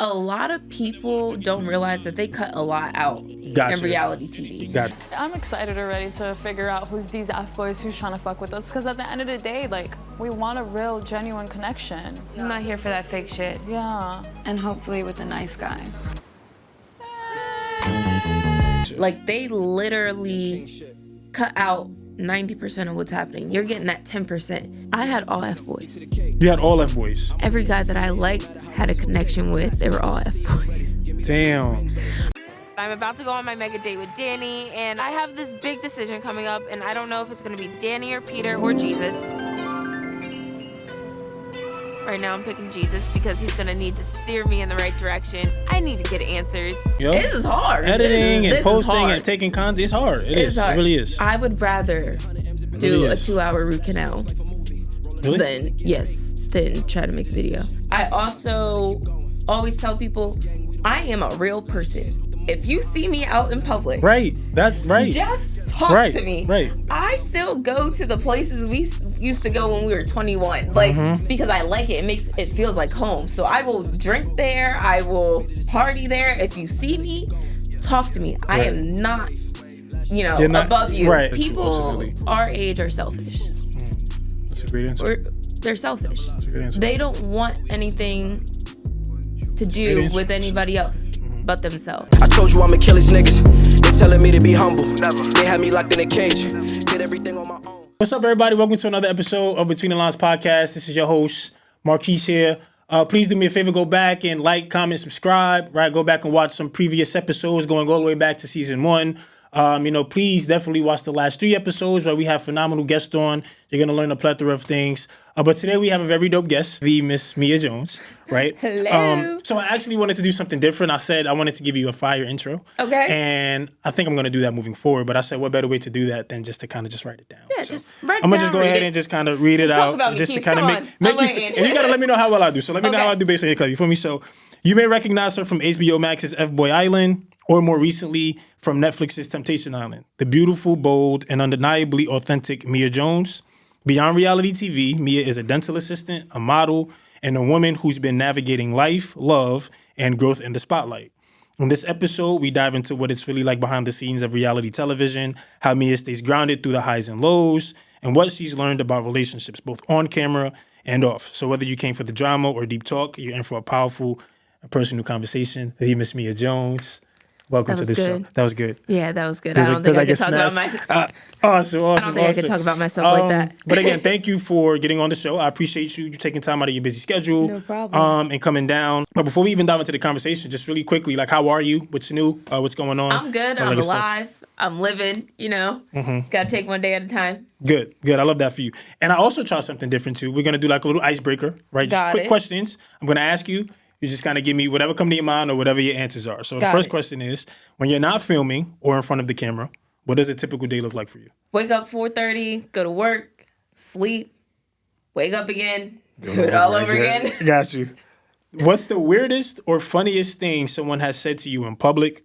A lot of people don't realize that they cut a lot out in reality TV. Gotcha. I'm excited already to figure out who's these F-boys who's trying to fuck with us, because at the end of the day, like, we want a real, genuine connection. I'm not here for that fake shit. Yeah. And hopefully with a nice guy. Like, they literally cut out 90% of what's happening. You're getting that 10%. I had all F-boys. You had all F-boys? Every guy that I liked, had a connection with, they were all F-boys. Damn. I'm about to go on my mega date with Danny, and I have this big decision coming up, and I don't know if it's gonna be Danny or Peter or Jesus. Right now I'm picking Jesus because he's gonna need to steer me in the right direction. I need to get answers. Yep. This is hard. Editing this and posting hard. and taking content, it's hard. It hard. really is. I would rather do a 2-hour root canal than try to make a video. I also always tell people I am a real person. If you see me out in public, just talk to me. Right. I still go to the places we used to go when we were 21, because I like it. It feels like home. So I will drink there. I will party there. If you see me, talk to me. I am not, above you. Right. People our age are selfish. That's a great answer. They're selfish. That's a good answer. They don't want anything to do with anybody else but themselves. I told you I'm a killer's niggas. They telling me to be humble. They had me locked in a cage. Did everything on my own. What's up, everybody? Welcome to another episode of Between the Lines podcast. This is your host, Marquise here. Please do me a favor, go back and like, comment, subscribe. Right, go back and watch some previous episodes going all the way back to season 1. Please definitely watch the last 3 episodes where we have phenomenal guests on. You're going to learn a plethora of things. But today we have a very dope guest, the Miss Mia Jones, right? Hello. So I actually wanted to do something different. I said I wanted to give you a fire intro. Okay. And I think I'm going to do that moving forward. But I said, what better way to do that than just to kind of just write it down? Yeah, so just write it down. I'm going to just go ahead and just kind of read it out. Talk about me, just Keith. to kind of Come make on. you, and you got to let me know how well I do. So let me know how I do based on your clip. You feel me? So you may recognize her from HBO Max's F-Boy Island, or more recently from Netflix's Temptation Island. The beautiful, bold, and undeniably authentic Mia Jones. Beyond reality TV, Mia is a dental assistant, a model, and a woman who's been navigating life, love, and growth in the spotlight. In this episode, we dive into what it's really like behind the scenes of reality television, how Mia stays grounded through the highs and lows, and what she's learned about relationships, both on camera and off. So whether you came for the drama or deep talk, you're in for a powerful and personal conversation. The Miss Mia Jones. Welcome to the show. That was good. Yeah, that was good. I don't think I could talk about myself. Awesome. I don't think I could talk about myself like that. But again, thank you for getting on the show. I appreciate you taking time out of your busy schedule. No problem. And coming down. But before we even dive into the conversation, just really quickly, like, how are you? What's new? What's going on? I'm good. I'm alive. I'm living, Got to take one day at a time. Good. I love that for you. And I also try something different, too. We're going to do like a little icebreaker, right? Just quick questions. I'm going to ask you. You just kind of give me whatever come to your mind or whatever your answers are. So the first question is, when you're not filming or in front of the camera, what does a typical day look like for you? Wake up 4:30, go to work, sleep, wake up again, do it all over again. Got you. What's the weirdest or funniest thing someone has said to you in public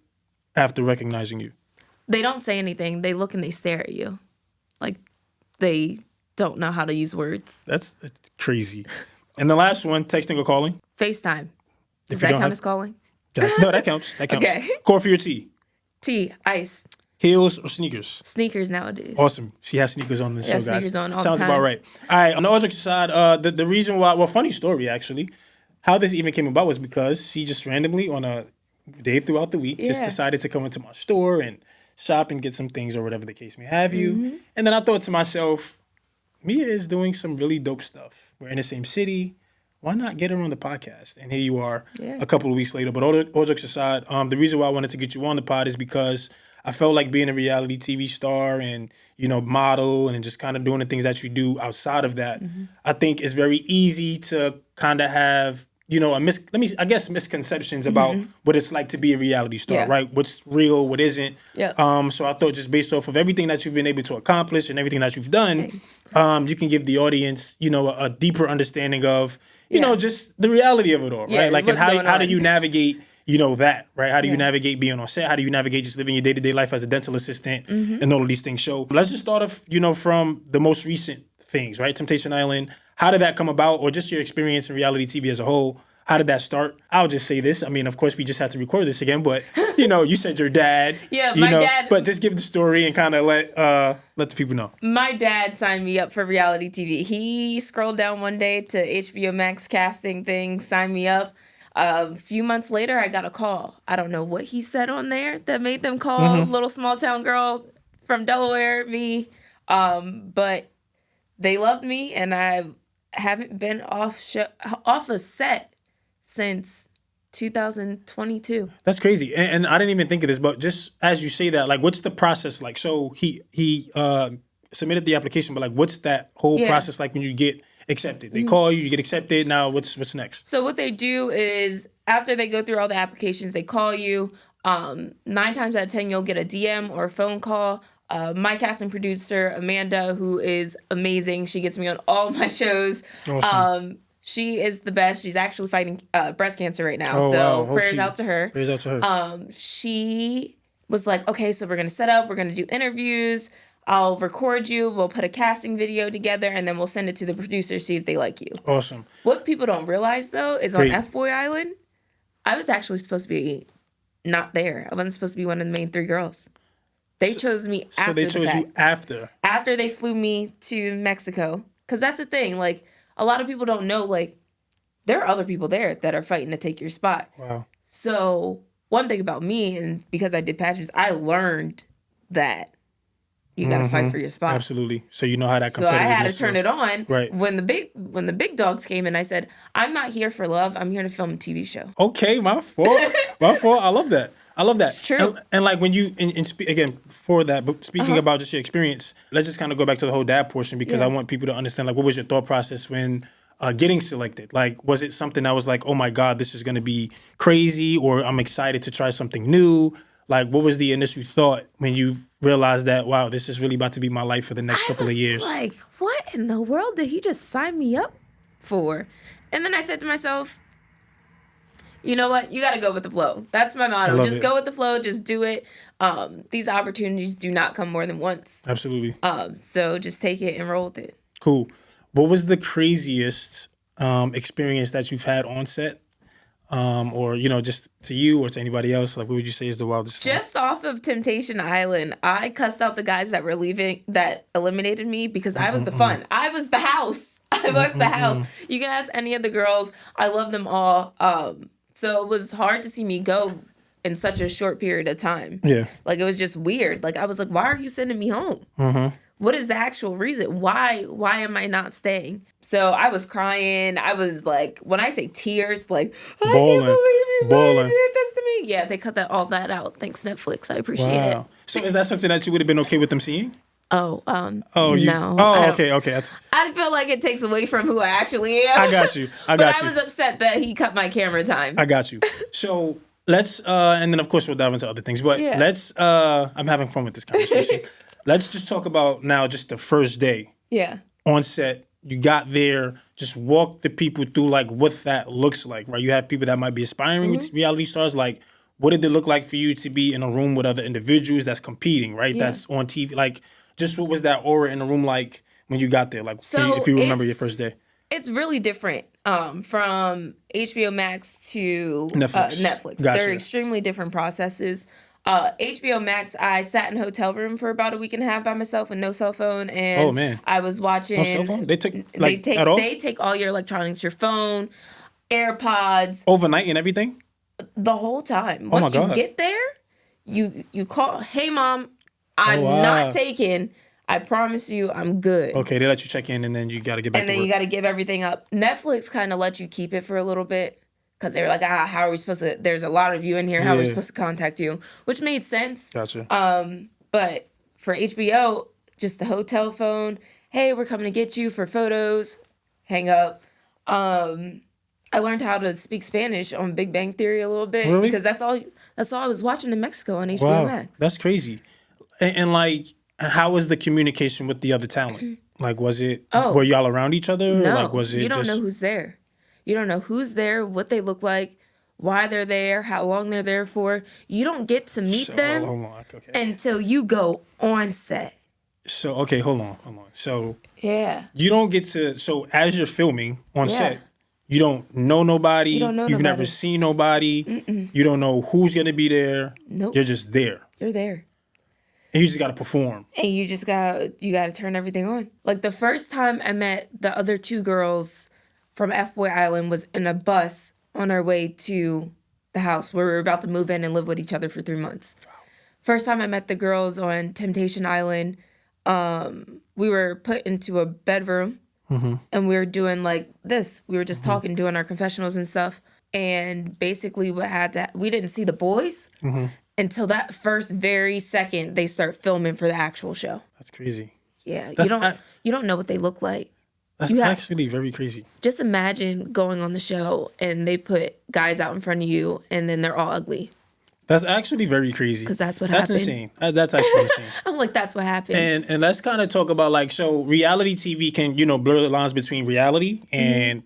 after recognizing you? They don't say anything. They look and they stare at you. Like they don't know how to use words. That's crazy. And the last one, texting or calling? FaceTime. Does that count as calling? No, that counts. That counts. Okay. Coffee or tea? Tea, ice. Heels or sneakers? Sneakers nowadays. Awesome. She has sneakers on this show, guys. Sneakers on all Sounds the time. about right. All right, on the other side, the reason why, well, funny story, actually. How this even came about was because she just randomly, on a day throughout the week, just decided to come into my store and shop and get some things or whatever the case may have you. Mm-hmm. And then I thought to myself, Mia is doing some really dope stuff. We're in the same city. Why not get her on the podcast? And here you are a couple of weeks later. But all jokes aside, the reason why I wanted to get you on the pod is because I felt like being a reality TV star and, model and just kind of doing the things that you do outside of that, I think it's very easy to kind of have, misconceptions about what it's like to be a reality star, right? What's real, what isn't. Yeah. So I thought just based off of everything that you've been able to accomplish and everything that you've done, you can give the audience, a deeper understanding of, just the reality of it all, right? Like, and how do you navigate, that, right? How do you navigate being on set? How do you navigate just living your day-to-day life as a dental assistant and all of these things? So let's just start off, from the most recent things, right? Temptation Island. How did that come about, or just your experience in reality TV as a whole? How did that start? I'll just say this. I mean, of course, we just had to record this again, but you said your dad. Yeah, my dad. But just give the story and kind of let the people know. My dad signed me up for reality TV. He scrolled down one day to HBO Max casting thing, signed me up. A few months later, I got a call. I don't know what he said on there that made them call little small town girl from Delaware me, but they loved me, and I haven't been off a set since 2022. That's crazy. And I didn't even think of this, but just as you say that, like, what's the process like? So he submitted the application, but like, what's that whole process like when you get accepted? They call you get accepted. Now what's next? So what they do is after they go through all the applications, they call you. 9 times out of 10, you'll get a DM or a phone call. My casting producer, Amanda, who is amazing. She gets me on all my shows. Awesome. She is the best. She's actually fighting breast cancer right now. Prayers out to her. Prayers out to her. She was like, okay, so we're going to set up. We're going to do interviews. I'll record you. We'll put a casting video together, and then we'll send it to the producer, see if they like you. Awesome. What people don't realize, though, is on F-Boy Island, I was actually supposed to be not there. I wasn't supposed to be one of the main 3 girls. They chose me after. So they chose you after? After they flew me to Mexico. Because that's the thing. Like, a lot of people don't know, like, there are other people there that are fighting to take your spot. Wow. So one thing about me, and because I did pageants, I learned that you got to fight for your spot. Absolutely. So you know how that competitiveness. So I had to turn it on. Right. When the big dogs came in, I said, I'm not here for love. I'm here to film a TV show. Okay, my fault. My fault. I love that. It's true. And like when you, again, for that, but speaking about just your experience, let's just kind of go back to the whole dad portion because I want people to understand, like, what was your thought process when getting selected? Like, was it something that was like, oh my God, this is going to be crazy, or I'm excited to try something new? Like, what was the initial thought when you realized that, wow, this is really about to be my life for the next couple of years? Like, what in the world did he just sign me up for? And then I said to myself, you know what? You got to go with the flow. That's my motto. Just go with the flow. Just do it. These opportunities do not come more than once. Absolutely. So just take it and roll with it. Cool. What was the craziest experience that you've had on set? Or, just to you or to anybody else? Like, what would you say is the wildest thing? Just off of Temptation Island, I cussed out the guys that were leaving, that eliminated me because I was the fun. I was the house. I was the house. You can ask any of the girls. I love them all. So it was hard to see me go in such a short period of time. Yeah. Like, it was just weird. Like, I was like, why are you sending me home? What is the actual reason? Why am I not staying? So I was crying. I was like, when I say tears, like, I can't believe you did this to me. Yeah, they cut all that out. Thanks, Netflix. I appreciate it. So is that something that you would have been okay with them seeing? No. Okay. I feel like it takes away from who I actually am. I got you. But I was upset that he cut my camera time. I got you. So let's, and then of course we'll dive into other things, but let's, I'm having fun with this conversation. Let's just talk about now just the first day. Yeah. On set, you got there, just walk the people through like what that looks like, right? You have people that might be aspiring reality stars, like what did it look like for you to be in a room with other individuals that's competing, right? Yeah. That's on TV, like just what was that aura in the room like when you got there? Like, so if you remember your first day. It's really different from HBO Max to Netflix. Gotcha. They're extremely different processes. HBO Max, I sat in a hotel room for about a week and a half by myself with no cell phone, and I was watching. No cell phone? They take all your electronics, your phone, AirPods, overnight and everything. The whole time. Once you get there, you call, hey mom, I'm not taking. I promise you, I'm good. Okay, they let you check in, and then you got to get back to work. And then you got to give everything up. Netflix kind of let you keep it for a little bit because they were like, how are we supposed to? There's a lot of you in here. How are we supposed to contact you? Which made sense. Gotcha. But for HBO, just the hotel phone. Hey, we're coming to get you for photos. Hang up. I learned how to speak Spanish on Big Bang Theory a little bit because that's all I was watching in Mexico on HBO Max. That's crazy. And like, how was the communication with the other talent? Like, was it, were y'all around each other? No, like, was it you don't know who's there. You don't know who's there, what they look like, why they're there, how long they're there for. You don't get to meet them until you go on set. So, okay, hold on. So, you don't get to, so as you're filming on set, You don't know nobody. You don't know You've nobody. never seen nobody. You don't know who's gonna be there. Nope. You're just there. You're there. And you just gotta perform. And you gotta turn everything on. Like the first time I met the other two girls from F-Boy Island was in a bus on our way to the house where we were about to move in and live with each other for 3 months. First time I met the girls on Temptation Island, we were put into a bedroom and we were doing like this. We were just talking, doing our confessionals and stuff. And basically we didn't see the boys until that first very second they start filming for the actual show. That's crazy. Yeah, you don't know what they look like. That's actually very crazy. Just imagine going on the show and they put guys out in front of you and then they're all ugly. That's actually very crazy. Because that's what happened. That's insane. That's actually insane. I'm like, that's what happened. And let's kind of talk about like, so reality TV can, blur the lines between reality and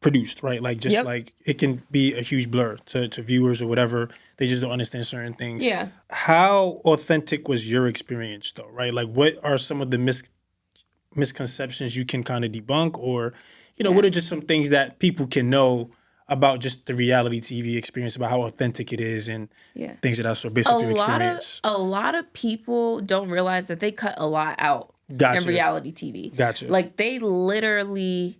produced, right? Like just like it can be a huge blur to viewers or whatever. They just don't understand certain things. Yeah. How authentic was your experience though, right? Like what are some of the misconceptions you can kind of debunk, or what are just some things that people can know about just the reality TV experience, about how authentic it is and things of that sort based off your experience? A lot of people don't realize that they cut a lot out in reality TV. Gotcha. Like they literally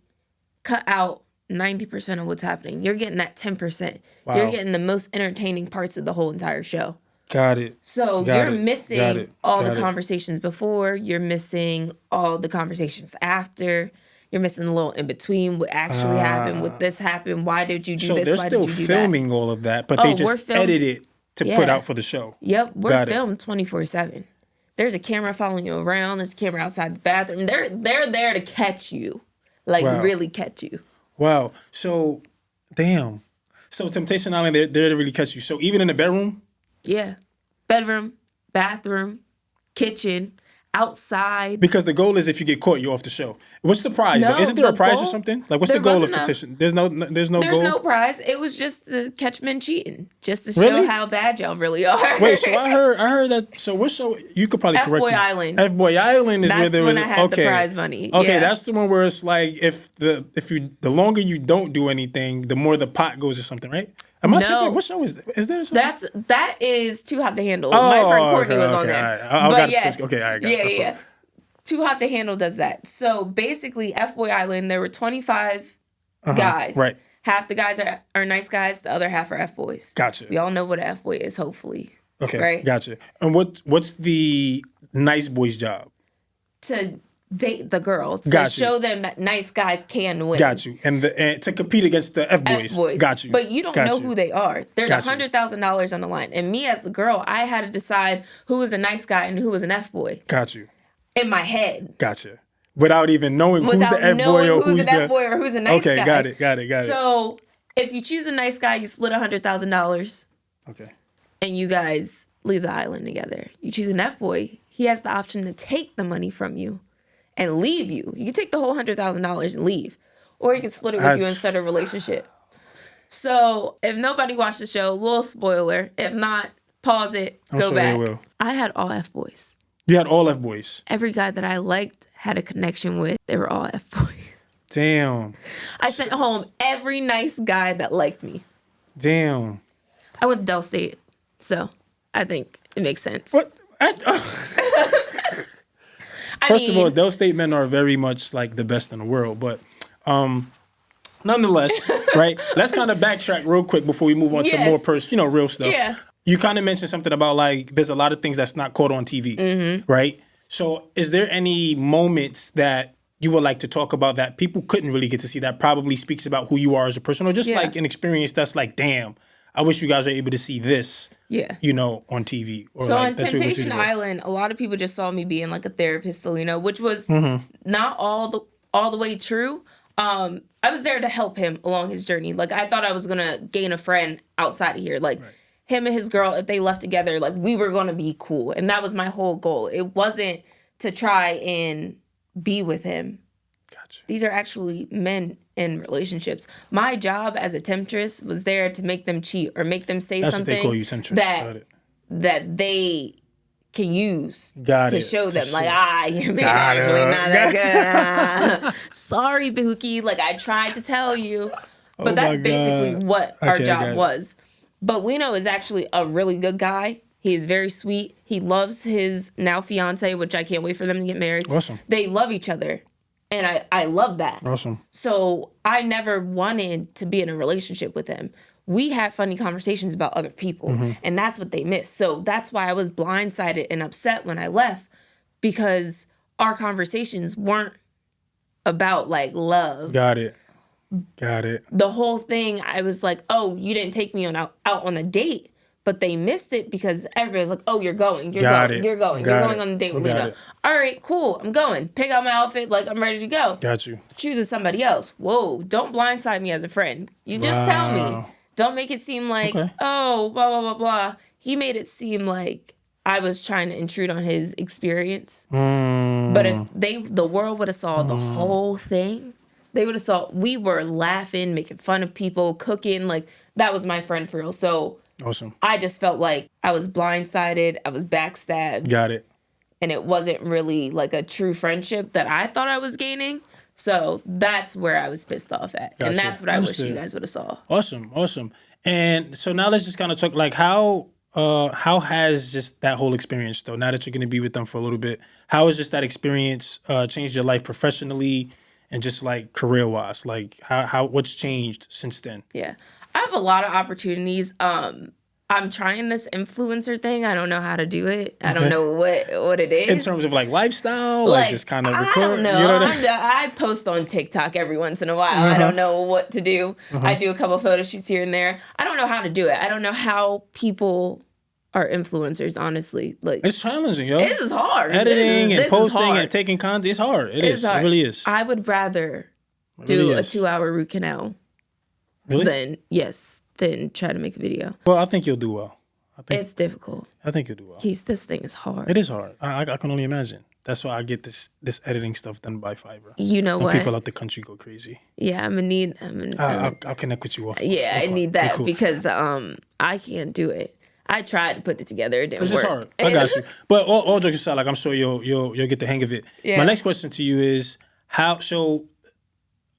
cut out 90% of what's happening. You're getting that 10%. Wow. You're getting the most entertaining parts of the whole entire show. Got it. So you're missing all the conversations before. You're missing all the conversations after. You're missing a little in between. What actually happened? What this happened? Why did you do so this? they're Why still did you do filming that? all of that, but they just edit it to put out for the show. Yep, we're filmed 24/7. There's a camera following you around. There's a camera outside the bathroom. They're there to catch you, like really catch you. Wow. So, damn. So Temptation Island, they're there to really catch you. So even in the bedroom. Yeah. Bedroom, bathroom, kitchen, outside. Because the goal is if you get caught, you're off the show. What's the prize? No, Isn't there a prize goal, or something? Like what's the goal of Temptation? There's no goal? There's no prize. It was just to catch men cheating. Just to show how bad y'all really are. Wait, so I heard that, so what show, you could probably correct me. F-Boy Island. F-Boy Island is where there was, I had the prize money. Okay, yeah. that's the one where it's like, the longer you don't do anything, the more the pot goes or something, right? Am I tripping? What show is there? Is there something? That is Too Hot to Handle. My friend Courtney was on there. All right. But yes. Okay, I got it. Yeah. Too Hot to Handle does that. So basically, F-Boy Island, there were 25 guys. Right. Half the guys are nice guys. The other half are F-boys. Gotcha. We all know what an F-boy is, hopefully. Okay, right? Gotcha. And what's the nice boy's job? To date the girl. To show them that nice guys can win. Got you. And to compete against the F-boys. Got you. But you don't know who they are. There's $100,000 on the line. And me as the girl, I had to decide who was a nice guy and who was an F-boy. Got you. In my head. Gotcha. Without even knowing who's the F-boy or who's the F-boy or who's a nice guy. Okay, got it. So if you choose a nice guy, you split $100,000. Okay. And you guys leave the island together. You choose an F-boy, he has the option to take the money from you and leave you. You can take the whole $100,000 and leave. Or you can split it with you and start a relationship. So if nobody watched the show, little spoiler. If not, pause it, go back. They will. I had all F-boys. You had all F-boys? Every guy that I liked, had a connection with, they were all F-boys. Damn. I sent home every nice guy that liked me. Damn. I went to Del State, so I think it makes sense. What? First of all, Del State men are very much like the best in the world, but nonetheless, right? Let's kind of backtrack real quick before we move on to more real stuff. Yeah. You kind of mentioned something about like there's a lot of things that's not caught on TV, right? So is there any moments that you would like to talk about that people couldn't really get to see that probably speaks about who you are as a person, or just like an experience that's like, damn, I wish you guys were able to see this, on TV. Or so like, on Temptation Island, a lot of people just saw me being like a therapist, which was not all the way true. I was there to help him along his journey. Like I thought I was gonna gain a friend outside of here, him and his girl. If they left together, like we were gonna be cool, and that was my whole goal. It wasn't to try and be with him. Gotcha. These are actually men in relationships. My job as a temptress was there to make them cheat or make them say That's something what they call you, temptress. that they can use Got to it. show them your man's actually not that good. Sorry, Bookie. Like I tried to tell you. But that's my basically God. what our Okay, I got job it. was. But Lino is actually a really good guy. He is very sweet. He loves his now fiance, which I can't wait for them to get married. Awesome. They love each other. And I love that. Awesome. So I never wanted to be in a relationship with him. We had funny conversations about other people, Mm-hmm. and that's what they missed. So that's why I was blindsided and upset when I left, because our conversations weren't about like love. Got it. The whole thing, I was like, oh, you didn't take me out on a date. But they missed it because everybody's like, oh, you're going. You're Got going. it. You're going. Got You're it. going on the date with Got Lino. it. All right, cool. I'm going. Pick out my outfit. Like, I'm ready to go. Got you. Choosing somebody else. Whoa, don't blindside me as a friend. You just tell me. Wow. Don't make it seem like, Okay. oh, blah, blah, blah, blah. He made it seem like I was trying to intrude on his experience. But if the world would have saw the whole thing, they would have saw we were laughing, making fun of people, cooking. Like, that was my friend for real. So Awesome. I just felt like I was blindsided. I was backstabbed. Got it. And it wasn't really like a true friendship that I thought I was gaining. So that's where I was pissed off at. Gotcha. And that's what I wish Understood. you guys would have saw. Awesome. And so now let's just kind of talk like how has just that whole experience though, now that you're going to be with them for a little bit, how has just that experience changed your life professionally and just like career wise? Like how what's changed since then? Yeah. I have a lot of opportunities. I'm trying this influencer thing. I don't know how to do it. I don't know what it is. In terms of like lifestyle, like just kind of record. I don't know. You know what I mean? I post on TikTok every once in a while. I don't know what to do. I do a couple photo shoots here and there. I don't know how to do it. I don't know how people are influencers, honestly. Like, It's challenging, yo. this is hard. Editing This and is posting hard. and taking content, it's hard. It's hard. It really is. I would rather It do really a is. 2-hour root canal Really? than try to make a video. Well, I think you'll do well. It's difficult. I think you'll do well. Keith, this thing is hard. It is hard. I can only imagine. That's why I get this editing stuff done by Fiverr. You know When what? people out the country go crazy. Yeah, I'm gonna need. I'll connect with you off. Yeah, I offline. need that Cool. because I can't do it. I tried to put it together. It didn't It's work. just hard. I got you. But all jokes aside, like I'm sure you'll get the hang of it. Yeah. My next question to you is how. So,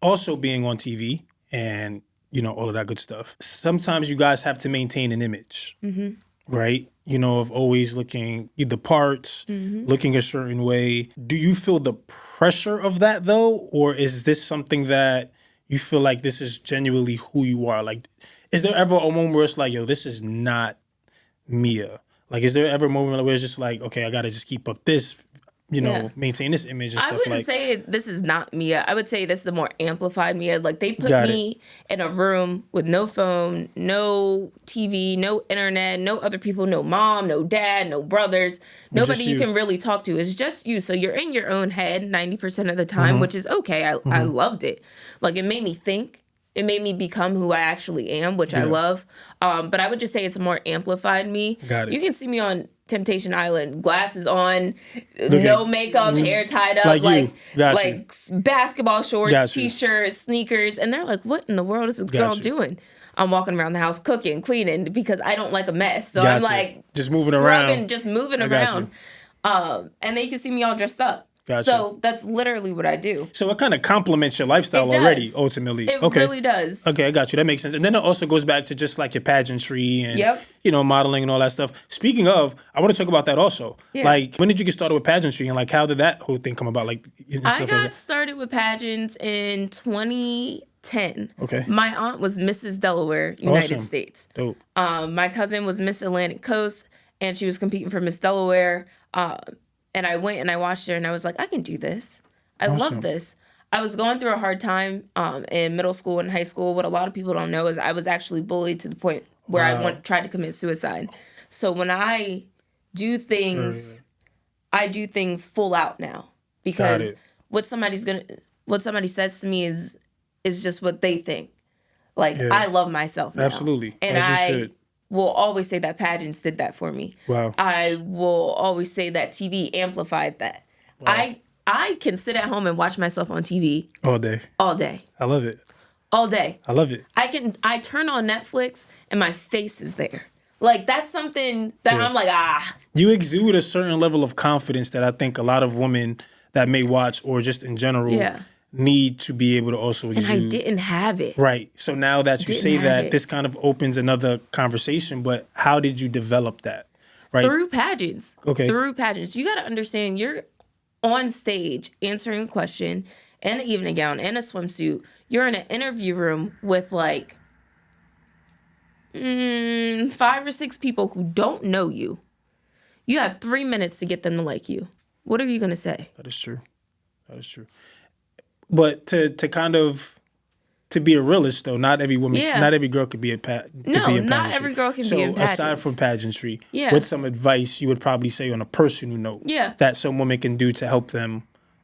also being on TV and all of that good stuff. Sometimes you guys have to maintain an image, right? Of always looking the parts, looking a certain way. Do you feel the pressure of that though, or is this something that you feel like this is genuinely who you are? Like, is there ever a moment where it's like, yo, this is not Mia? Like, is there ever a moment where it's just like, okay, I gotta just keep up this, Yeah. maintain this image and I stuff wouldn't like. say this is not Mia. I would say this is the more amplified Mia. Like, they put Got me in a room with no phone, no TV, no internet, no other people, no mom, no dad, no brothers, nobody you you. can really talk to. It's just you. So you're in your own head 90% of the time, which is okay. I loved it. Like, it made me think. It made me become who I actually am, which I love. But I would just say it's a more amplified me. Got it. You can see me on Temptation Island, glasses on, no makeup, hair tied up, Like you. Got you. like basketball shorts, Got you. t-shirts, sneakers, and they're like, "What in the world is this girl you. doing?" I'm walking around the house cooking, cleaning because I don't like a mess. So Got I'm you. like Just moving scrubbing, around. just moving I got around. And then you can see me all dressed up. Got So that's literally what I do. So it kind of complements your lifestyle It does. already, ultimately. It okay. really does. Okay, I got you. That makes sense. And then it also goes back to just like your pageantry and Yep. modeling and all that stuff. Speaking of, I want to talk about that also. Yeah. Like, when did you get started with pageantry and like how did that whole thing come about? Like, and I stuff like got that? started with pageants in 2010. Okay. My aunt was Mrs. Delaware, United Awesome. States. Dope. My cousin was Miss Atlantic Coast, and she was competing for Miss Delaware. And I went and I watched her, and I was like, I can do this. I Awesome. love this. I was going through a hard time in middle school and high school. What a lot of people don't know is I was actually bullied to the point where Wow. I tried to commit suicide. So when I do things, I do things full out now because it. what somebody says to me is just what they think. Like, Yeah. I love myself now. Absolutely. And As you I should. will always say that pageants did that for me. Wow. I will always say that TV amplified that. I can sit at home and watch myself on TV All day. all day. I love it. All day. I love it. I turn on Netflix and my face is there. Like, that's something that Yeah. I'm like, You exude a certain level of confidence that I think a lot of women that may watch or just in general, Yeah. need to be able to also And exude. I didn't have it. Right. So now that you Didn't say have that, it. this kind of opens another conversation. But how did you develop that? Right. Through pageants. Okay. Through pageants. You got to understand, you're on stage answering a question in an evening gown and a swimsuit. You're in an interview room with like 5 or 6 people who don't know you. You have 3 minutes to get them to like you. What are you going to say? That is true. That is true. But to be a realist though, not every woman, Yeah. not every girl could be a not every girl can be in So aside pageants. from pageantry, Yeah. what's some advice you would probably say on a personal note Yeah. that some woman can do to help them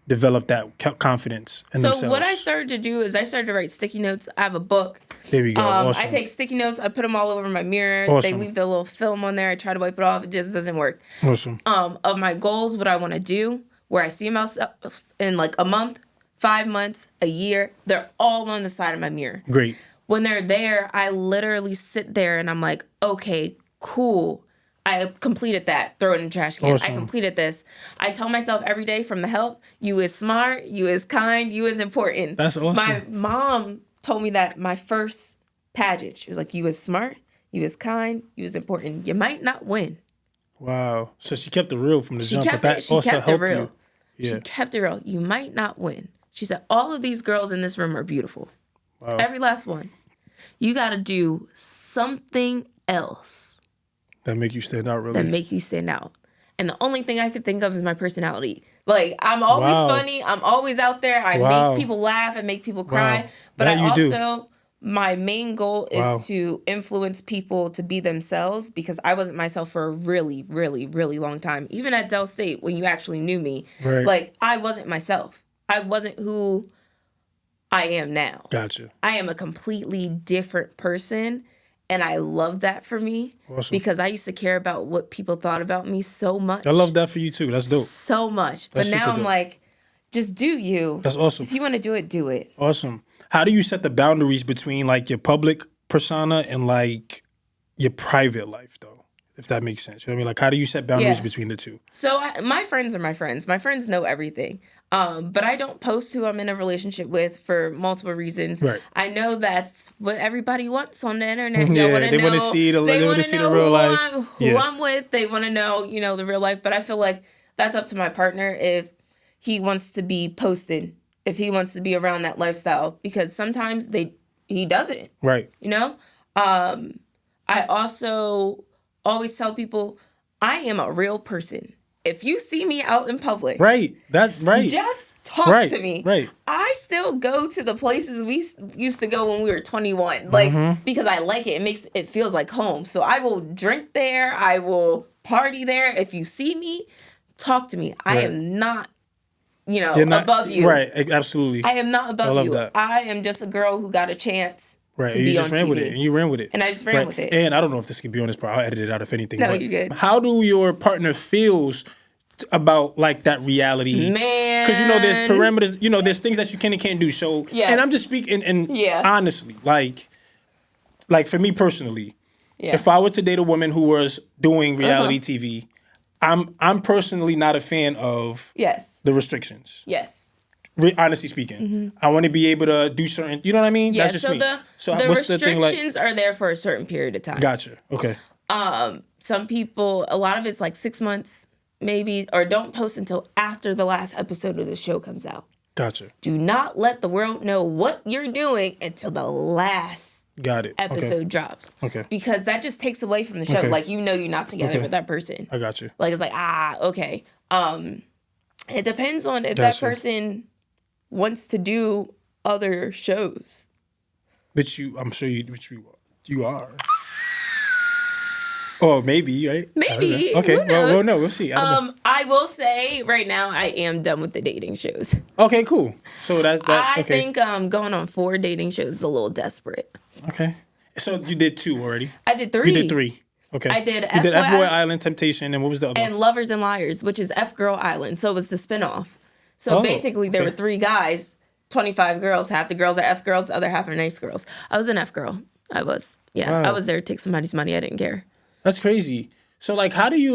develop that confidence in So themselves? what I started to do is I started to write sticky notes. I have a book. There we go. Awesome. I take sticky notes. I put them all over my mirror. Awesome. They leave the little film on there. I try to wipe it off. It just doesn't work. Awesome. Of my goals, what I want to do, where I see myself in like a month, 5 months, a year, they're all on the side of my mirror. Great. When they're there, I literally sit there and I'm like, okay, cool. I completed that. Throw it in the trash can. Awesome. I completed this. I tell myself every day from the help, you is smart, you is kind, you is important. That's awesome. My mom told me that my first pageant. She was like, you is smart, you is kind, you is important. You might not win. Wow. So she kept it real from the She jump, kept but that it. She also kept it helped real. you. Yeah. She kept it real. You might not win. She said, all of these girls in this room are beautiful. Wow. Every last one. You got to do something else That make you stand out really. that make you stand out. And the only thing I could think of is my personality. Like, I'm always Wow. funny. I'm always out there. I Wow. make people laugh and make people cry. Wow. But That I you do. also, my main goal is Wow. to influence people to be themselves, because I wasn't myself for a really, really, really long time. Even at Dell State, when you actually knew me, Right. like, I wasn't myself. I wasn't who I am now. Gotcha. I am a completely different person, and I love that for me. Awesome. Because I used to care about what people thought about me so much. I love that for you too. That's dope. So much. That's but now super I'm dope. like, just do you. That's awesome. If you want to do it, do it. Awesome. How do you set the boundaries between like your public persona and like your private life though? If that makes sense. You know what I mean? Like, how do you set boundaries Yeah. between the two? So my friends are my friends. My friends know everything. But I don't post who I'm in a relationship with for multiple reasons. Right. I know that's what everybody wants on the internet. Yeah, Wanna they know, wanna see the- they wanna wanna see the know real who life. who Yeah. I'm with. They want to know, the real life. But I feel like that's up to my partner if he wants to be posted, if he wants to be around that lifestyle, because sometimes he doesn't. Right. I also always tell people I am a real person. If you see me out in public, Right. That's right. just talk Right, to me. right. I still go to the places we used to go when we were 21, like because I like it. It feels like home. So I will drink there. I will party there. If you see me, talk to me. I Right. am not, You're not- above you. Right. Absolutely. I am not above I love you. that. I am just a girl who got a chance Right. to And you be just on ran TV. with it. And you ran with it. And I just ran Right. with it. And I don't know if this could be on this part. I'll edit it out if anything. No, but you're good. How do your partner feels about like that reality? Man. Because there's parameters, there's things that you can and can't do. So Yes. and I'm just speaking and Yeah. honestly, like for me personally, Yeah. if I were to date a woman who was doing reality TV, I'm personally not a fan of Yes. the restrictions. Yes. Honestly speaking, I want to be able to do certain. You know what I mean? Yeah. That's just So me. the what's the thing like? restrictions are there for a certain period of time. Gotcha. Okay. Some people, a lot of it's like 6 months, maybe, or don't post until after the last episode of the show comes out. Gotcha. Do not let the world know what you're doing until the last Got it. episode drops. Okay. Because that just takes away from the show. Okay. Like, you're not together Okay. with that person. I got you. Like, it's like, okay. It depends on if Gotcha. that person wants to do other shows. I'm sure you are. Oh, maybe, right? I don't Maybe. know. Okay. Who knows? Well, no, we'll see. I don't know. I will say right now I am done with the dating shows. Okay, cool. So that. I Okay. think going on 4 dating shows is a little desperate. Okay. So you did 2 already. I did 3. You did 3. Okay. I did You did F-Boy F-Boy Island Island, Temptation, and what was the other one? and Lovers and Liars, which is F Girl Island. So it was the spinoff. So Oh, basically there okay. were 3 guys, 25 girls. Half the girls are F girls, the other half are nice girls. I was an F girl. I was. Yeah. Wow. I was there to take somebody's money. I didn't care. That's crazy. So how do you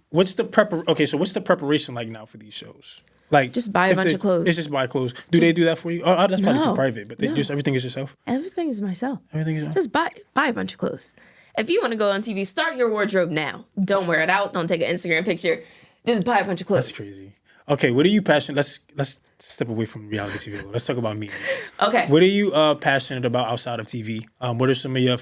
what's the preparation like now for these shows? Like Just buy a bunch of clothes. It's just buy clothes. Do they do that for you? Oh, that's probably too No. private. But they just everything is yourself. Everything is myself. Everything is yourself. Just buy a bunch of clothes. If you want to go on TV, start your wardrobe now. Don't wear it out. Don't take an Instagram picture. Just buy a bunch of clothes. That's crazy. Okay, what are you passionate? Let's step away from reality TV. Let's talk about me. Okay. What are you passionate about outside of TV? What are some of your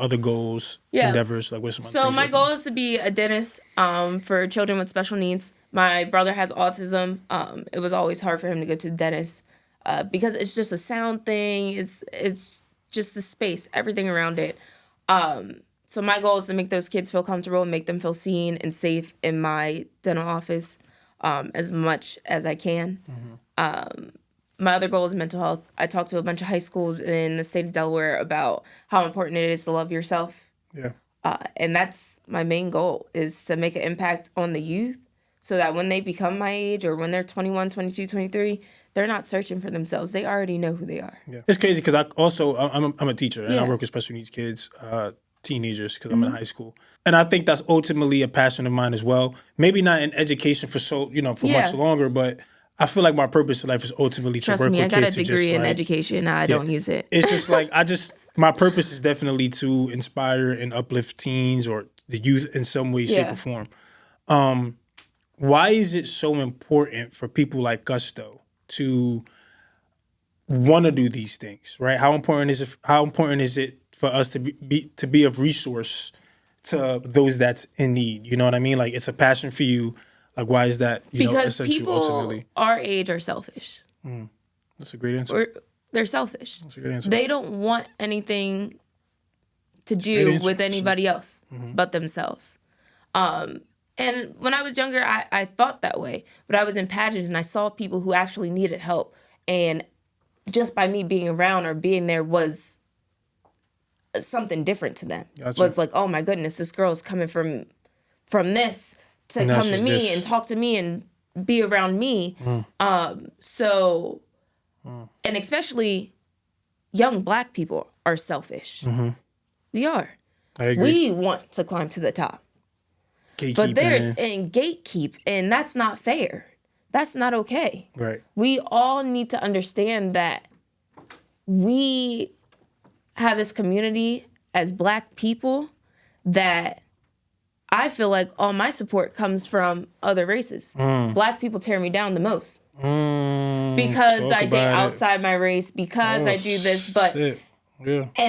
other goals, endeavors? Like, what are some? So my goal is to be a dentist for children with special needs. My brother has autism. It was always hard for him to go to the dentist because it's just a sound thing. It's just the space, everything around it. So my goal is to make those kids feel comfortable and make them feel seen and safe in my dental office as much as I can. My other goal is mental health. I talked to a bunch of high schools in the state of Delaware about how important it is to love yourself. Yeah. And that's my main goal, is to make an impact on the youth so that when they become my age or when they're 21, 22, 23, they're not searching for themselves. They already know who they are. Yeah. It's crazy because I'm a teacher and I work with special needs kids, teenagers, because I'm in high school. And I think that's ultimately a passion of mine as well. Maybe not in education for much longer, but I feel like my purpose in life is ultimately to work with kids. Trust me, I got a degree in education. I don't use it. It's just like, my purpose is definitely to inspire and uplift teens or the youth in some way, shape, or form. Why is it so important for people like us, though, to want to do these things, right? How important is it for us to be of resource to those that's in need? You know what I mean? Like, it's a passion for you. Like, why is that? Because people ultimately our age are selfish. That's a great answer. They're selfish. That's a good answer. They don't want anything to do with anybody else but themselves. And when I was younger, I thought that way. But I was in pageants and I saw people who actually needed help. And just by me being around or being there was something different to them. Gotcha. Was like, oh my goodness, this girl is coming from this to come to me and talk to me and be around me. And especially young Black people are selfish. We are. I agree. We want to climb to the top. But there's gatekeep, and that's not fair. That's not okay. Right. We all need to understand that we have this community as Black people that I feel like all my support comes from other races. Black people tear me down the most. Because I date outside my race, because I do this, but and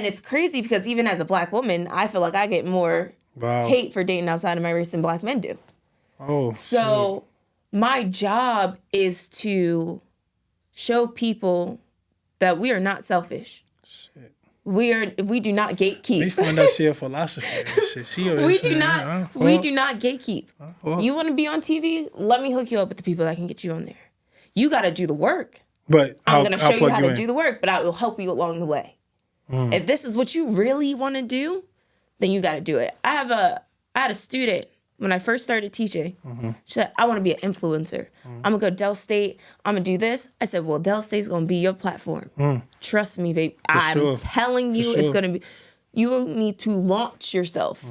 it's crazy because even as a Black woman, I feel like I get more hate for dating outside of my race than Black men do. So my job is to show people that we are not selfish. We do not gatekeep. They find out she a philosopher. We do not gatekeep. You want to be on TV? Let me hook you up with the people that can get you on there. You got to do the work. But I'm going to show you how to do the work, but I will help you along the way. If this is what you really want to do, then you got to do it. I had a student when I first started teaching. She said, I want to be an influencer. I'm going to go to Del State. I'm going to do this. I said, well, Del State's going to be your platform. Trust me, babe. I'm telling you, it's going to be. You need to launch yourself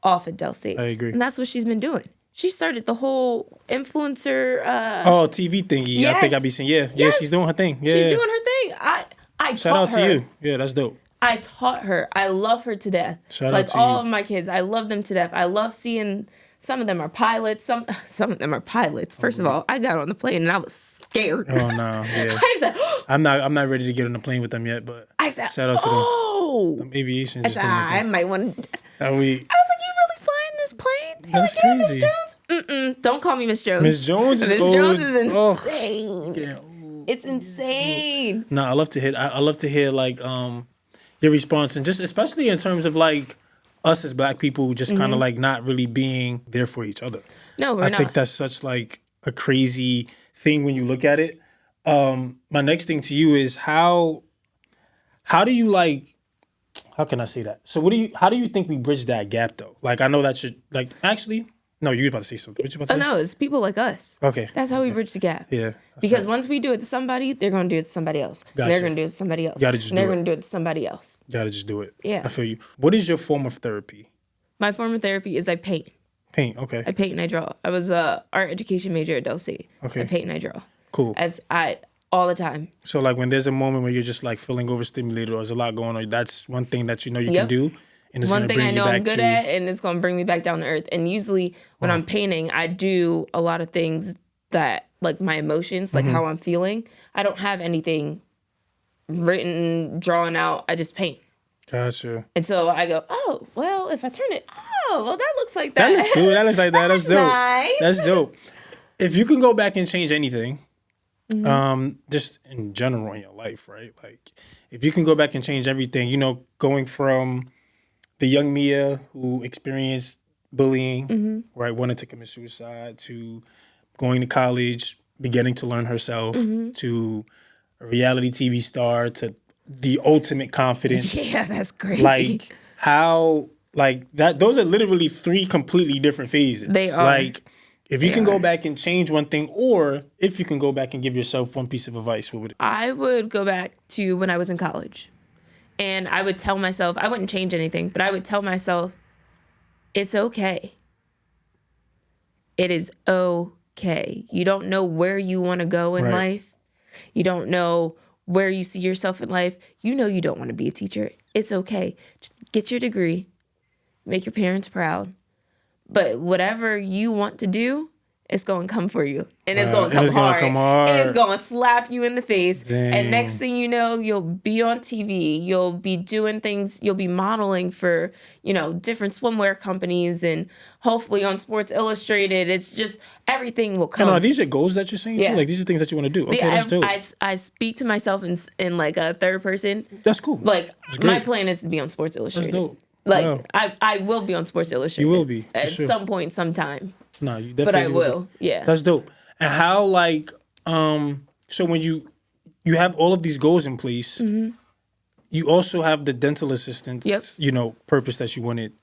off at Del State. I agree. And that's what she's been doing. She started the whole influencer. TV thingy. Yes. I think I be saying, yeah, she's doing her thing. Yeah, she's doing her thing. I shout out to you. Yeah, that's dope. I taught her. I love her to death. Shout out to all you. of my kids, I love them to death. I love seeing some of them are pilots. Some of them are pilots. First of all, I got on the plane and I was scared. Oh no, yeah. I said, I'm not ready to get on the plane with them yet, but I said, shout out to them. Them aviation. I said, I might want to. I was like, you really flying this plane? That's like, yeah, crazy. Miss Jones? Don't call me Miss Jones. Miss Jones is Jones is insane. Yeah. It's insane. No, I love to hear like your response, and just especially in terms of like us as Black people just kind of like not really being there for each other. No, we're not. I think that's such like a crazy thing when you look at it. My next thing to you is how do you like, how can I say that? So how do you think we bridge that gap though? Like, I know that should like actually. No, you were about to say something. What you about to say? No, it's people like us. Okay. That's how we bridge the gap. Yeah. Because once we do it to somebody, they're going to do it to somebody else. Gotcha. They're going to do it to somebody else. Gotta just and they're going to do it to somebody else. Gotta just do it. Yeah. I feel you. What is your form of therapy? My form of therapy is I paint. Paint, okay. I paint and I draw. I was a art education major at Del State. Okay. I paint and I draw. Cool. All the time. So like when there's a moment where you're just like feeling overstimulated or there's a lot going on, that's one thing that you know you can do. And it's one gonna thing bring I you know back I'm good at, and it's going to bring me back down to earth. And usually when I'm painting, I do a lot of things that, like my emotions, like how I'm feeling. I don't have anything written, drawn out. I just paint. Gotcha. And so I go, oh, well, if I turn it, oh, well, that looks like that. That looks cool. That looks like that. That's dope. Nice. That's dope. If you can go back and change anything, just in general in your life, right? Like, if you can go back and change everything, you know, going from the young Mia who experienced bullying, right, wanted to commit suicide, to going to college, beginning to learn herself, to a reality TV star, to the ultimate confidence. Yeah, that's crazy. Like, how, like, that, those are literally 3 completely different phases. They are. Like, if you can go back and change one thing, or if you can go back and give yourself one piece of advice, what would it be? I would go back to when I was in college. And I would tell myself, I wouldn't change anything, but I would tell myself, it's okay. It is okay. You don't know where you want to go in life. You don't know where you see yourself in life. You know you don't want to be a teacher. It's okay. Just get your degree. Make your parents proud. But whatever you want to do, it's going to come for you. And it's going to come hard. And it's going to slap you in the face. Dang. And next thing you know, you'll be on TV. You'll be doing things. You'll be modeling for, you know, different swimwear companies and hopefully on Sports Illustrated. It's just everything will come. And are these your goals that you're saying too? Like, these are things that you want to do? Okay, that's dope. I speak to myself in like a third person. That's cool. Like, my plan is to be on Sports Illustrated. That's dope. Like, Wow. I will be on Sports Illustrated. You will be. At sure. some point, sometime. No, you definitely But I will will. be. Yeah. That's dope. And how, like, so when you have all of these goals in place, you also have the dental assistant, you know, purpose that you wanted.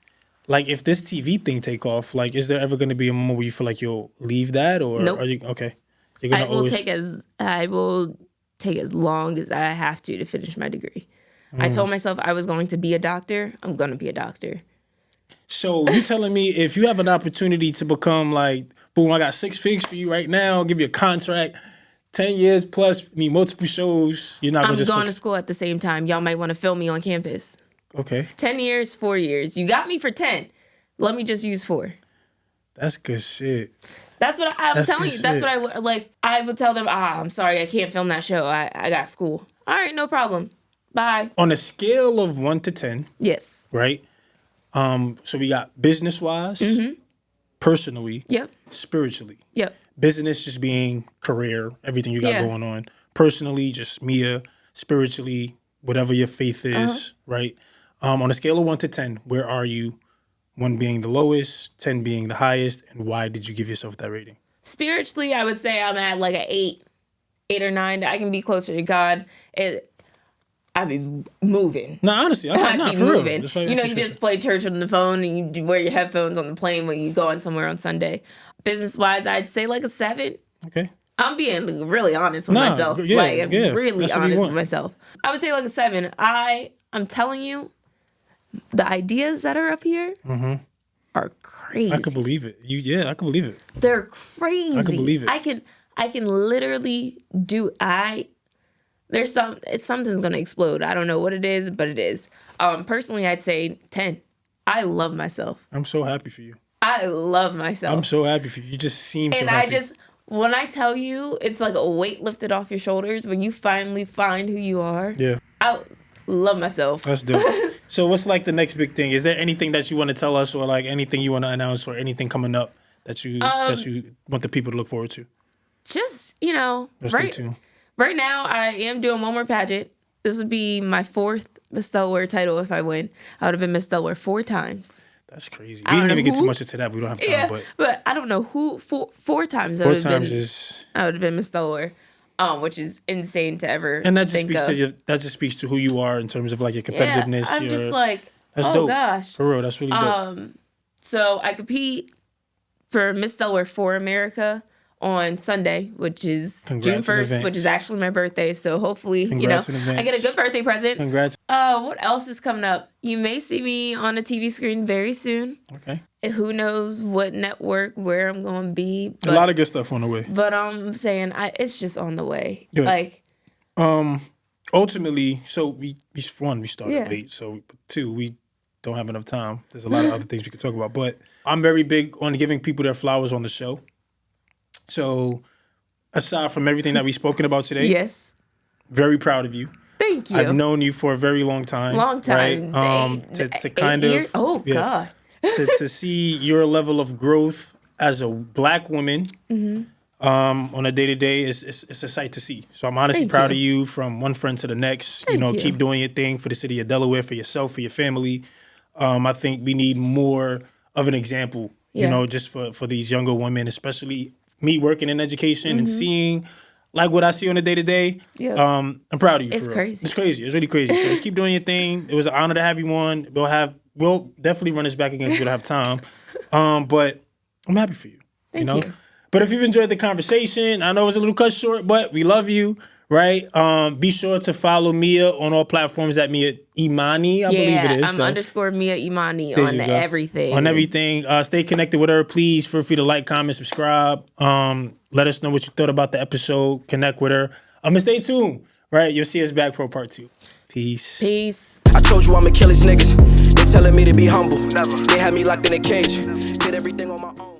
Like, if this TV thing take off, like, is there ever going to be a moment where you feel like you'll leave that, or Nope. are you okay? You're gonna I will take as long as I have to finish my degree. I told myself I was going to be a doctor. I'm going to be a doctor. So you telling me if you have an opportunity to become like, boom, I got 6 figs for you right now, give you a contract, 10 years plus, need multiple shows, you're not going to just... I'm going to school at the same time. Y'all might want to film me on campus. Okay. 10 years, 4 years. You got me for 10. Let me just use 4. That's good shit. That's what I'm telling you. That's what I like. I would tell them, I'm sorry, I can't film that show. I got school. All right, no problem. Bye. On a scale of 1 to 10, yes. Right? So we got business-wise, personally, spiritually. Yep. Business just being career, everything you got going on. Personally, just Mia. Spiritually, whatever your faith is, right? On a scale of 1 to 10, where are you? 1 being the lowest, 10 being the highest, and why did you give yourself that rating? Spiritually, I would say I'm at like an 8 or 9. I can be closer to God. I'd be moving. No, honestly, I'd be moving. Real. You know, you just play church on the phone and you wear your headphones on the plane when you go on somewhere on Sunday. Business-wise, I'd say like a 7. Okay. I'm being really honest with myself. Yeah, I'm really That's what honest with myself. I would say like a 7. I'm telling you, the ideas that are up here are crazy. I can believe it. I can believe it. They're crazy. I can believe it. I can literally do. Something's gonna explode. I don't know what it is, but it is. Personally, I'd say 10. I love myself. I'm so happy for you. I love myself. I'm so happy for you. You just seem so happy. When I tell you, it's like a weight lifted off your shoulders when you finally find who you are. Yeah. I love myself. That's dope. So what's like the next big thing? Is there anything that you want to tell us, or like anything you want to announce, or anything coming up that you want the people to look forward to? Just, you know, stay tuned. Right now, I am doing one more pageant. This would be my 4th Miss Delaware title if I win. I would have been Miss Delaware 4 times. That's crazy. We didn't even get too much into that. We don't have time. Yeah, but I don't know who 4 times. 4 times I would have been Miss Delaware, which is insane to ever. And that just think speaks of. that just speaks to who you are in terms of like your competitiveness. Yeah, I'm just like, that's oh dope. gosh, for real. That's really dope. So I compete for Miss Delaware for America on Sunday, which is Congrats June in 1st, advance. which is actually my birthday. So hopefully, Congrats in advance. I get a good birthday present. Congrats. What else is coming up? You may see me on a TV screen very soon. Okay. And who knows what network, where I'm going to be. But, A lot of good stuff on the way. But I'm saying it's just on the way. Good. Like, ultimately, so we started late. So 2, we don't have enough time. There's a lot of other things we could talk about. But I'm very big on giving people their flowers on the show. So aside from everything that we've spoken about today, yes. very proud of you. Thank you. I've known you for a very long time. Long time. Right? To kind 8 years? of Oh God. to see your level of growth as a Black woman on a day-to-day is it's a sight to see. So I'm honestly proud of you from one friend to the next. Thank you. Keep doing your thing for the city of Delaware, for yourself, for your family. I think we need more of an example, just for these younger women, especially me working in education and seeing like what I see on a day-to-day. Yeah. I'm proud of you. It's for crazy. Real. It's crazy. It's really crazy. So just keep doing your thing. It was an honor to have you on. We'll definitely run this back again if we don't have time. But I'm happy for you. Thank you. But if you've enjoyed the conversation, I know it was a little cut short, but we love you, right? Be sure to follow Mia on all platforms at Mia Imani, I believe it is. I'm _ Mia Imani There on you go. everything. On everything. Stay connected with her. Please feel free to like, comment, subscribe. Let us know what you thought about the episode. Connect with her. Stay tuned, right? You'll see us back for part 2. Peace. Peace. I told you I'ma kill these niggas. They telling me to be humble. Never. They had me locked in a cage. Did everything on my own.